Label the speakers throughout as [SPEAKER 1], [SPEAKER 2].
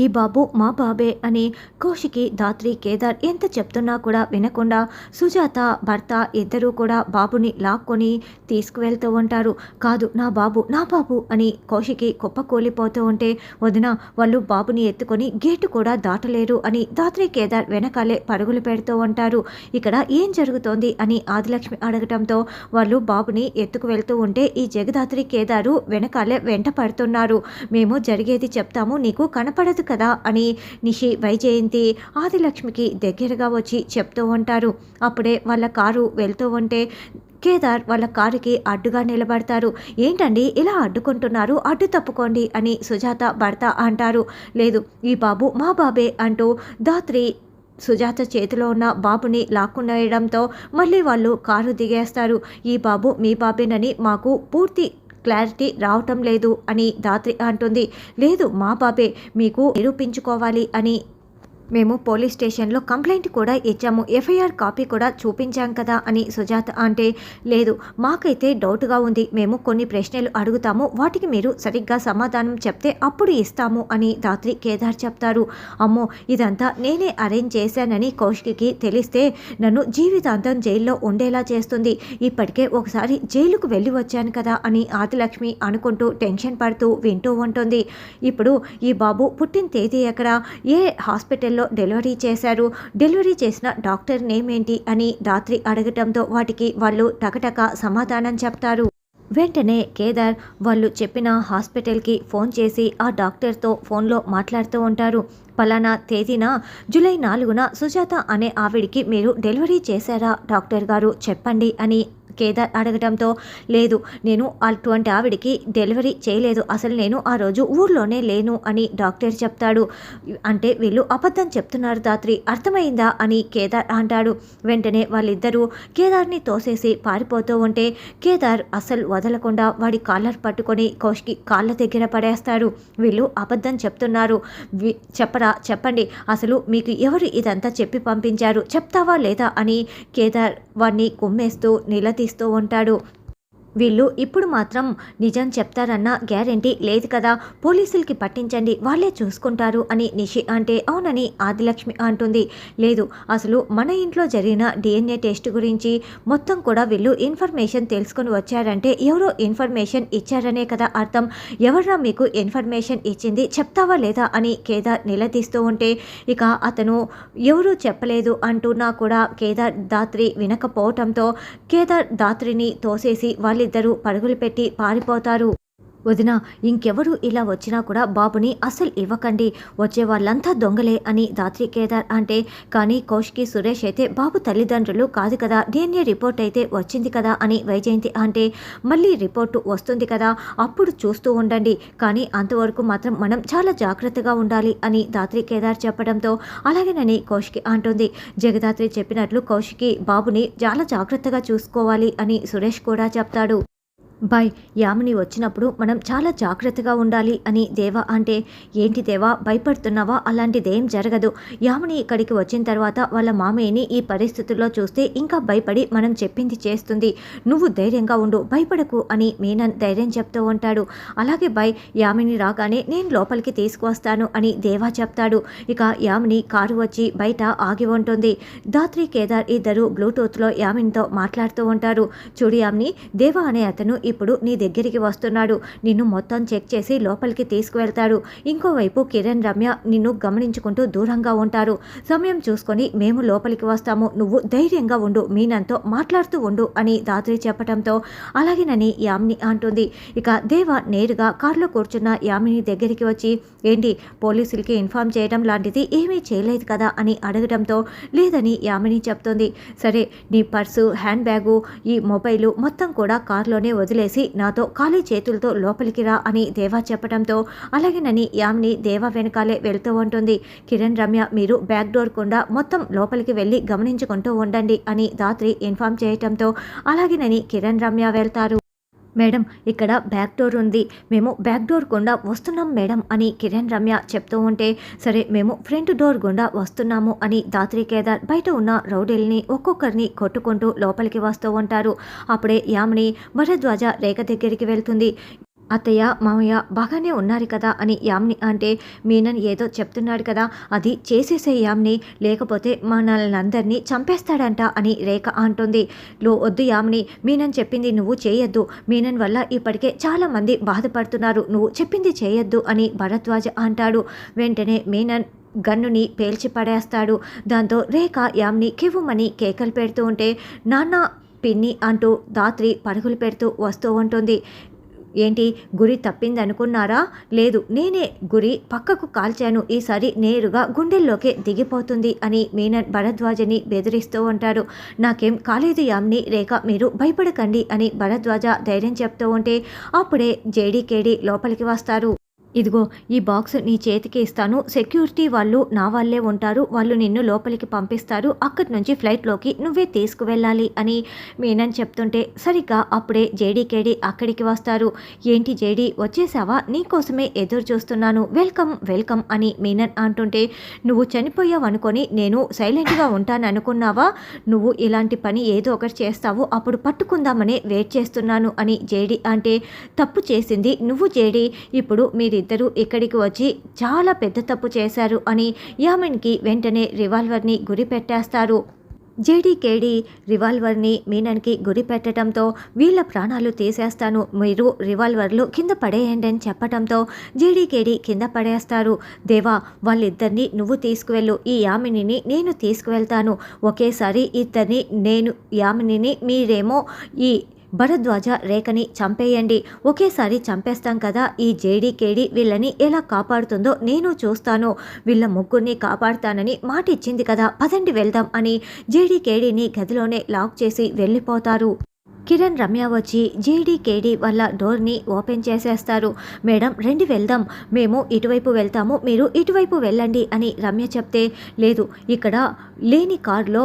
[SPEAKER 1] ఈ బాబు మా బాబే అని కౌశికి, ధాత్రి, కేదార్ ఎంత చెప్తున్నా కూడా వినకుండా సుజాత భర్త ఇద్దరూ కూడా బాబుని లాక్కొని తీసుకువెళ్తూ ఉంటారు. కాదు నా బాబు నా బాబు అని కౌశికి కుప్పకూలిపోతూ ఉంటే, వదిన వాళ్ళు బాబుని ఎత్తుకొని గేటు కూడా దాటలేరు అని ధాత్రి, కేదార్ వెనకాలే పరుగులు పెడుతూ ఉంటారు. ఇక్కడ ఏం జరుగుతోంది అని ఆదిలక్ష్మి అడగటంతో వాళ్ళు బాబుని ఎత్తుకు వెళ్తూ ఉంటే ఈ జగదాత్రి, కేదారు వెనకాలే వెంట పడుతున్నారు. మేము జరిగేది చెప్తాము, నీకు కనపడదు కదా అని నిషి, వైజయంతి ఆదిలక్ష్మికి దగ్గరగా వచ్చి చెప్తూ ఉంటారు. అప్పుడే వాళ్ళ కారు వెళ్తూ ఉంటే కేదార్ వాళ్ళ కారుకి అడ్డుగా నిలబడతారు. ఏంటండి ఇలా అడ్డుకుంటున్నారు, అడ్డు తప్పుకోండి అని సుజాత భర్త అంటారు. లేదు ఈ బాబు మా బాబే అంటూ ధాత్రి సుజాత చేతిలో ఉన్న బాబుని లాక్కునేయడంతో మళ్ళీ వాళ్ళు కారు దిగేస్తారు. ఈ బాబు మీ బాబేనని మాకు పూర్తి క్లారిటీ రావటం లేదు అని ధాత్రి అంటుంది. లేదు మా బాబే, మీకు నిరూపించుకోవాలి అని మేము పోలీస్ స్టేషన్లో కంప్లైంట్ కూడా ఇచ్చాము, ఎఫ్ఐఆర్ కాపీ కూడా చూపించాం కదా అని సుజాత అంటే, లేదు మాకైతే డౌట్గా ఉంది, మేము కొన్ని ప్రశ్నలు అడుగుతాము, వాటికి మీరు సరిగ్గా సమాధానం చెప్తే అప్పుడు ఇస్తాము అని ధాత్రి, కేదార్ చెప్తారు. అమ్మో ఇదంతా నేనే అరేంజ్ చేశానని కౌశికి తెలిస్తే నన్ను జీవితాంతం జైల్లో ఉండేలా చేస్తుంది, ఇప్పటికే ఒకసారి జైలుకు వెళ్ళి వచ్చాను కదా అని ఆదిలక్ష్మి అనుకుంటూ టెన్షన్ పడుతూ వింటూ ఉంటుంది. ఇప్పుడు ఈ బాబు పుట్టిన తేదీ ఎక్కడ, ఏ హాస్పిటల్ డెలివరీ చేశారు, డెలివరీ చేసిన డాక్టర్ నేమ్ ఏంటి అని ధాత్రి అడగటంతో వాటికి వాళ్ళు టకటక సమాధానం చెప్తారు. వెంటనే కేదార్ వాళ్ళు చెప్పిన హాస్పిటల్కి ఫోన్ చేసి ఆ డాక్టర్తో ఫోన్లో మాట్లాడుతూ ఉంటారు. పలానా తేదీన జూలై 4న సుజాత అనే ఆవిడికి మీరు డెలివరీ చేశారా డాక్టర్ గారు చెప్పండి అని కేదార్ అడగడంతో, లేదు నేను అటువంటి ఆవిడికి డెలివరీ చేయలేదు, అసలు నేను ఆ రోజు ఊర్లోనే లేను అని డాక్టర్ చెప్తాడు. అంటే వీళ్ళు అబద్ధం చెప్తున్నారు ధాత్రి, అర్థమైందా అని కేదార్ అంటాడు. వెంటనే వాళ్ళిద్దరూ కేదార్ని తోసేసి పారిపోతూ ఉంటే కేదార్ అసలు వదలకుండా వాడి కాలర్ పట్టుకొని కౌశికి కాళ్ళ దగ్గర పడేస్తాడు. వీళ్ళు అబద్ధం చెప్తున్నారు, చెప్పండి అసలు మీకు ఎవరు ఇదంతా చెప్పి పంపించారు, చెప్తావా లేదా అని కేదార్ వాడిని కుమ్మేస్తూ నిలదీస్తూ ఉంటాడు. వీళ్ళు ఇప్పుడు మాత్రం నిజం చెప్తారన్న గ్యారెంటీ లేదు కదా, పోలీసులకి పట్టించండి వాళ్ళే చూసుకుంటారు అని నిషి అంటే, అవునని ఆదిలక్ష్మి అంటుంది. లేదు అసలు మన ఇంట్లో జరిగిన DNA టెస్ట్ గురించి మొత్తం కూడా వీళ్ళు ఇన్ఫర్మేషన్ తెలుసుకొని వచ్చారంటే ఎవరో ఇన్ఫర్మేషన్ ఇచ్చారనే కదా అర్థం, ఎవరా మీకు ఇన్ఫర్మేషన్ ఇచ్చింది చెప్తావా లేదా అని కేదార్ నిలదీస్తూ ఉంటే, ఇక అతను ఎవరూ చెప్పలేదు అంటున్నా కూడా కేదార్ ధాత్రి వినకపోవటంతో కేదార్ ధాత్రిని తోసేసి వాళ్ళిద్దరూ పరుగులు పెట్టి పారిపోతారు. వదిన ఇంకెవరు ఇలా వచ్చినా కూడా బాబుని అస్సలు ఇవ్వకండి, వచ్చే వాళ్ళంతా దొంగలే అని ధాత్రి, కేదార్ అంటే, కానీ కౌశికి, సురేష్ అయితే బాబు తల్లిదండ్రులు కాదు కదా, DNA రిపోర్ట్ అయితే వచ్చింది కదా అని వైజయంతి అంటే, మళ్ళీ రిపోర్టు వస్తుంది కదా అప్పుడు చూస్తూ ఉండండి, కానీ అంతవరకు మాత్రం మనం చాలా జాగ్రత్తగా ఉండాలి అని ధాత్రి, కేదార్ చెప్పడంతో అలాగేనని కౌశికి అంటుంది. జగదాత్రి చెప్పినట్లు కౌశికి బాబుని చాలా జాగ్రత్తగా చూసుకోవాలి అని సురేష్ కూడా చెప్తాడు. బాయ్ యామిని వచ్చినప్పుడు మనం చాలా జాగ్రత్తగా ఉండాలి అని దేవా అంటే, ఏంటి దేవా భయపడుతున్నావా, అలాంటిదేం జరగదు, యామిని ఇక్కడికి వచ్చిన తర్వాత వాళ్ళ మామయ్యని ఈ పరిస్థితుల్లో చూస్తే ఇంకా భయపడి మనం చెప్పింది చేస్తుంది, నువ్వు ధైర్యంగా ఉండు భయపడకు అని మీనన్ ధైర్యం చెప్తూ ఉంటాడు. అలాగే బాయ్ యామిని రాగానే నేను లోపలికి తీసుకువస్తాను అని దేవా చెప్తాడు. ఇక యామిని కారు వచ్చి బయట ఆగి ఉంటుంది. ధాత్రి, కేదార్ ఇద్దరు బ్లూటూత్లో యామినితో మాట్లాడుతూ ఉంటారు. చూడు యామిని, దేవా అనే అతను ఇప్పుడు నీ దగ్గరికి వస్తున్నాడు, నిన్ను మొత్తం చెక్ చేసి లోపలికి తీసుకువెళ్తాడు, ఇంకోవైపు కిరణ్, రమ్య నిన్ను గమనించుకుంటూ దూరంగా ఉంటారు, సమయం చూసుకొని మేము లోపలికి వస్తాము, నువ్వు ధైర్యంగా ఉండు, మీనంతో మాట్లాడుతూ ఉండు అని ధాత్రి చెప్పడంతో అలాగేనని యామిని అంటుంది. ఇక దేవ నేరుగా కారులో కూర్చున్న యామిని దగ్గరికి వచ్చి, ఏంటి పోలీసులకి ఇన్ఫార్మ్ చేయడం లాంటిది ఏమీ చేయలేదు కదా అని అడగడంతో లేదని యామిని చెప్తుంది. సరే నీ పర్సు, హ్యాండ్ బ్యాగు, ఈ మొబైలు మొత్తం కూడా కారులోనే వదిలేసి నాతో ఖాళీ చేతులతో లోపలికి రా అని దేవా చెప్పడంతో అలాగేనని యామిని దేవా వెనకాలే వెళ్తూ ఉంటుంది. కిరణ్, రమ్య మీరు బ్యాక్ డోర్ గుండా మొత్తం లోపలికి వెళ్ళి గమనించుకుంటూ ఉండండి అని ధాత్రి ఇన్ఫార్మ్ చేయటంతో అలాగేనని కిరణ్, రమ్య వెళ్తారు. మేడం ఇక్కడ బ్యాక్ డోర్ ఉంది, మేము బ్యాక్ డోర్ గుండా వస్తున్నాం మేడం అని కిరణ్, రమ్య చెప్తూ ఉంటే, సరే మేము ఫ్రంట్ డోర్ గుండా వస్తున్నాము అని ధాత్రి, కేదార్ బయట ఉన్న రౌడీల్ని ఒక్కొక్కరిని కొట్టుకుంటూ లోపలికి వస్తూ ఉంటారు. అప్పుడే యామిని భరద్వాజ రేఖ దగ్గరికి వెళ్తుంది. అత్తయ్య, మామయ్య బాగానే ఉన్నారు కదా అని యామిని అంటే, మీనన్ ఏదో చెప్తున్నాడు కదా, అది చేసేసేయ్ యామిని, లేకపోతే మనల్నందరినీ చంపేస్తాడంట అని రేఖ అంటుంది. వద్దు యామిని, మీనన్ చెప్పింది నువ్వు చేయొద్దు. మీనన్ వల్ల ఇప్పటికే చాలామంది బాధపడుతున్నారు. నువ్వు చెప్పింది చేయొద్దు అని భరద్వాజ అంటాడు. వెంటనే మీనన్ గన్నుని పేల్చి పడేస్తాడు. దాంతో రేఖ యామిని కివ్వుమని కేకలు పెడుతూ ఉంటే, నాన్న, పిన్ని అంటూ ధాత్రి పరుగులు పెడుతూ వస్తూ ఉంటుంది. ఏంటి, గురి తప్పిందనుకున్నారా? లేదు, నేనే గురి పక్కకు కాల్చాను. ఈసారి నేరుగా గుండెల్లోకే దిగిపోతుంది అని మీనన్ భరద్వాజని బెదిరిస్తూ ఉంటాడు. నాకేం కాలేదు యామిని, రేఖ, మీరు భయపడకండి అని భరద్వాజ ధైర్యం చెప్తూ ఉంటే అప్పుడే జేడీకేడి లోపలికి వస్తారు. ఇదిగో, ఈ బాక్స్ నీ చేతికి ఇస్తాను. సెక్యూరిటీ వాళ్ళు నా వాళ్ళే ఉంటారు. వాళ్ళు నిన్ను లోపలికి పంపిస్తారు. అక్కడి నుంచి ఫ్లైట్లోకి నువ్వే తీసుకువెళ్ళాలి అని మీనన్ చెప్తుంటే సరిగ్గా అప్పుడే జేడీకేడి అక్కడికి వస్తారు. ఏంటి జేడీ, వచ్చేసావా? నీకోసమే ఎదురు చూస్తున్నాను. వెల్కమ్ వెల్కమ్ అని మీనన్ అంటుంటే, నువ్వు చనిపోయావనుకొని నేను సైలెంట్గా ఉంటాననుకున్నావా? నువ్వు ఇలాంటి పని ఏదో ఒకటి చేస్తావు, అప్పుడు పట్టుకుందామనే వెయిట్ చేస్తున్నాను అని జేడీ అంటే, తప్పు చేసింది నువ్వు జేడీ. ఇప్పుడు మీరిద్దరూ ఇక్కడికి వచ్చి చాలా పెద్ద తప్పు చేశారు అని యామిన్కి వెంటనే రివాల్వర్ని గురి పెట్టేస్తారు. జేడీకేడి రివాల్వర్ని మీనన్కి గురి పెట్టడంతో, వీళ్ళ ప్రాణాలు తీసేస్తాను, మీరు రివాల్వర్లు కింద పడేయండి అని చెప్పడంతో జేడీకేడి కింద పడేస్తారు. దేవా, వాళ్ళిద్దరిని నువ్వు తీసుకువెళ్ళు, ఈ యామినిని నేను తీసుకువెళ్తాను. ఒకేసారి ఇద్దరిని, నేను యామినిని, మీరేమో ఈ భరద్వాజ రేఖని చంపేయండి. ఒకేసారి చంపేస్తాం కదా. ఈ జేడీకేడి వీళ్ళని ఎలా కాపాడుతుందో నేను చూస్తాను. వీళ్ళ ముగ్గురిని కాపాడుతానని మాట ఇచ్చింది కదా, పదండి వెళ్దాం అని జేడీకేడిని గదిలోనే లాక్ చేసి వెళ్ళిపోతారు. కిరణ్, రమ్య వచ్చి జేడీకేడి వాళ్ళ డోర్ని ఓపెన్ చేసేస్తారు. మేడం రండి వెళ్దాం, మేము ఇటువైపు వెళ్తాము, మీరు ఇటువైపు వెళ్ళండి అని రమ్య చెప్తే, లేదు, ఇక్కడ లేని కారులో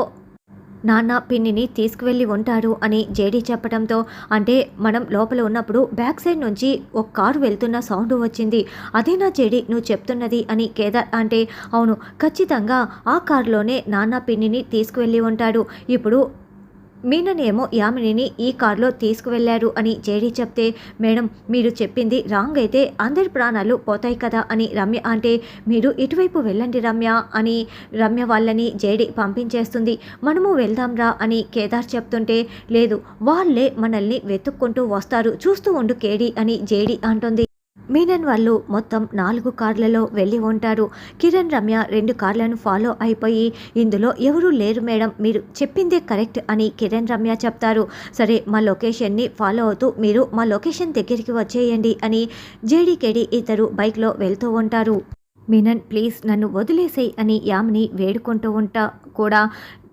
[SPEAKER 1] నాన్న పిన్నిని తీసుకువెళ్ళి ఉంటాడు అని జేడీ చెప్పడంతో, అంటే మనం లోపల ఉన్నప్పుడు బ్యాక్ సైడ్ నుంచి ఒక కారు వెళ్తున్న సౌండ్ వచ్చింది, అదేనా జేడీ నువ్వు చెప్తున్నది అని కేదార్ అంటే, అవును, ఖచ్చితంగా ఆ కారులోనే నాన్న పిన్నిని తీసుకువెళ్ళి ఉంటాడు. ఇప్పుడు మీనన్ ఏమో యామినిని ఈ కారులో తీసుకువెళ్లారు అని జేడీ చెప్తే, మేడం మీరు చెప్పింది రాంగ్ అయితే అందరి ప్రాణాలు పోతాయి కదా అని రమ్య అంటే, మీరు ఇటువైపు వెళ్ళండి రమ్య అని రమ్య వాళ్ళని జేడీ పంపించేస్తుంది. మనము వెళ్దాంరా అని కేదార్ చెప్తుంటే, లేదు, వాళ్ళే మనల్ని వెతుక్కుంటూ వస్తారు, చూస్తూ ఉండు కేడీ అని జేడీ అంటుంది. మీనన్ వాళ్ళు మొత్తం 4 కార్లలో వెళ్ళి ఉంటారు. కిరణ్, రమ్య 2 కార్లను ఫాలో అయిపోయి, ఇందులో ఎవరూ లేరు మేడం, మీరు చెప్పిందే కరెక్ట్ అని కిరణ్, రమ్య చెప్తారు. సరే, మా లొకేషన్ని ఫాలో అవుతూ మీరు మా లొకేషన్ దగ్గరికి వచ్చేయండి అని జేడీకేడి ఇద్దరు బైక్లో వెళ్తూ ఉంటారు. మీనన్, ప్లీజ్ నన్ను వదిలేసేయ్ అని యామిని వేడుకుంటూ ఉంటా కూడా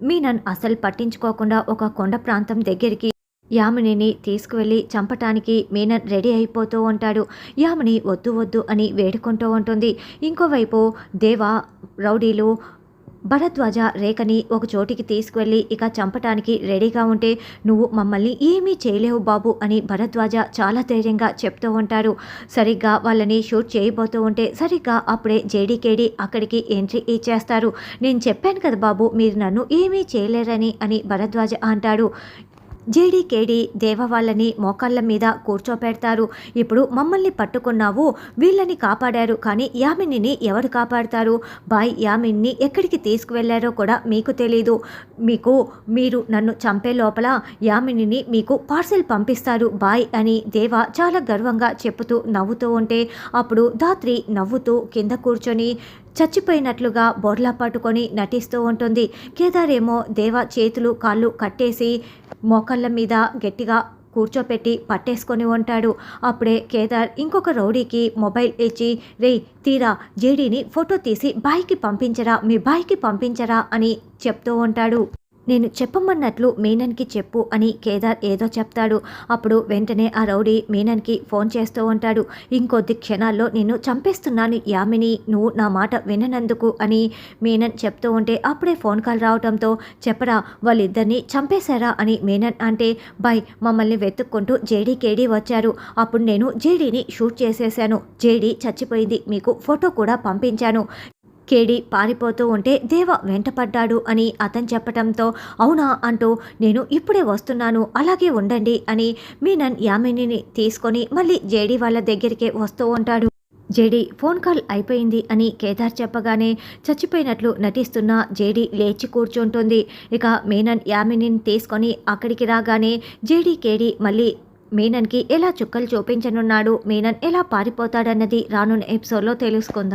[SPEAKER 1] మీనన్ అసలు పట్టించుకోకుండా ఒక కొండ ప్రాంతం దగ్గరికి యామినిని తీసుకువెళ్ళి చంపటానికి మీనన్ రెడీ అయిపోతూ ఉంటాడు. యామిని వద్దు వద్దు అని వేడుకుంటూ ఉంటుంది. ఇంకోవైపు దేవా, రౌడీలు భరద్వాజ రేఖని ఒక చోటికి తీసుకువెళ్ళి ఇక చంపటానికి రెడీగా ఉంటే, నువ్వు మమ్మల్ని ఏమీ చేయలేవు బాబు అని భరద్వాజ చాలా ధైర్యంగా చెప్తూ ఉంటారు. సరిగ్గా వాళ్ళని షూట్ చేయబోతూ ఉంటే సరిగ్గా అప్పుడే జేడీకేడి అక్కడికి ఎంట్రీ ఇచ్చేస్తారు. నేను చెప్పాను కదా బాబు, మీరు నన్ను ఏమీ చేయలేరని అని భరద్వాజ అంటాడు. జేడీకేడి దేవ వాళ్ళని మోకాళ్ళ మీద కూర్చోపెడతారు. ఇప్పుడు మమ్మల్ని పట్టుకున్నావు, వీళ్ళని కాపాడారు, కానీ యామినిని ఎవరు కాపాడతారు? బాయ్ యామిన్ని ఎక్కడికి తీసుకువెళ్లారో కూడా మీకు తెలీదు. మీరు నన్ను చంపే లోపల యామినిని మీకు పార్సెల్ పంపిస్తారు బాయ్ అని దేవ చాలా గర్వంగా చెప్పుతూ నవ్వుతూ ఉంటే, అప్పుడు ధాత్రి నవ్వుతూ కింద కూర్చొని చచ్చిపోయినట్లుగా బోర్లా పట్టుకొని నటిస్తూ ఉంటుంది. కేదారేమో దేవ చేతులు కాళ్ళు కట్టేసి మోకాళ్ళ మీద గట్టిగా కూర్చోపెట్టి పట్టేసుకొని ఉంటాడు. అప్పుడే కేదార్ ఇంకొక రౌడీకి మొబైల్ ఇచ్చి, రేయ్ తీరా జేడీని ఫోటో తీసి బాయ్కి పంపించరా, మీ బాయ్కి పంపించరా అని చెప్తూ ఉంటాడు. నేను చెప్పమన్నట్లు మీనన్కి చెప్పు అని కేదార్ ఏదో చెప్తాడు. అప్పుడు వెంటనే ఆ రౌడీ మీనన్కి ఫోన్ చేస్తూ ఉంటాడు. ఇంకొద్ది క్షణాల్లో నిన్ను చంపేస్తున్నాను యామిని, నువ్వు నా మాట విననందుకు అని మీనన్ చెప్తూ ఉంటే అప్పుడే ఫోన్ కాల్ రావడంతో, చెప్పరా వాళ్ళిద్దరిని చంపేశారా అని మీనన్ అంటే, బాయ్ మమ్మల్ని వెతుక్కుంటూ జేడీకేడి వచ్చారు, అప్పుడు నేను జేడీని షూట్ చేసేశాను, జేడీ చచ్చిపోయింది, మీకు ఫోటో కూడా పంపించాను, కేడి పారిపోతూ ఉంటే దేవ వెంటపడ్డాడు అని అతను చెప్పటంతో అవునా అంటూ నేను ఇప్పుడే వస్తున్నాను అలాగే ఉండండి అని మీనన్ యామినిని తీసుకొని మళ్ళీ జేడీ వాళ్ళ దగ్గరికి వస్తూ ఉంటాడు. జేడీ ఫోన్ కాల్ అయిపోయింది అని కేదార్ చెప్పగానే చచ్చిపోయినట్లు నటిస్తున్న జేడీ లేచి కూర్చుంటుంది. ఇక మీనన్ యామినిని తీసుకొని అక్కడికి రాగానే జేడీ కేడీ మళ్ళీ మీనన్కి ఎలా చుక్కలు చూపించనున్నాడు, మీనన్ ఎలా పారిపోతాడన్నది రానున్న ఎపిసోడ్లో తెలుసుకుందాం.